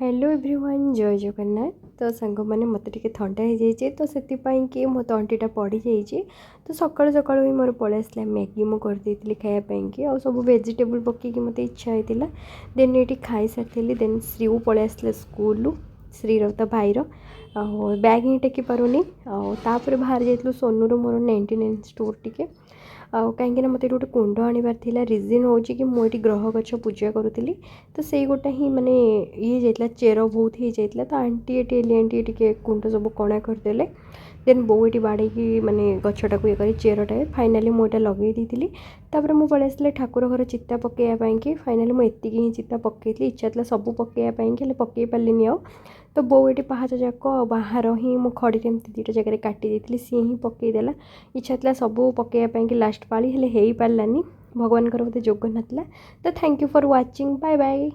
Hello everyone जय जगन्नाथ। तो सांग मैंने मत टे थंडा हो जाए तो से कि मो तंटीटा पड़ी जाइए। तो सकाल सकाल ही मोर पलि आसला मैगी मुझे करदेली खायापाई आ सब वेजिटेबल पकईकि मत इच्छा होता। देन ये खाई सारी देन श्री पलि आसला स्कूल श्रीर तो भाईर बैग ही टेकी पारुनी आपर बाहर जाइलु सोनू मोर 99 स्टोर टिके कहीं मत गोटे कुंड आनबार रिजन हूँ कि मुझे ग्रह गच पूजा करूली तो से गोटा ही मानने ये जाइला चेर बहुत ही जाइला तो आंटी ये एलियंटी टे कुंड सब कणा करदे। देन बो ये बाड़े माने गछटा को ये कर चेरटा फाइनाली मुझे लगे दी तापर मुझे पलि आसला ठाकुर घर चिता पकईवाई कि फाइनाली मुझे ही चिता पकई इच्छा था सब पकईवाई पकई पार्ली आ तो बो ये पहाच जाक बाहर ही मो खड़ी एमती दुटा जगह काटी दी सी ही पकईदेला इच्छा था सब पकईवाई कि लास्ट पाली हेले हो पारानी भगवान बोधे जोग नाला। तो thank you for watching bye bye.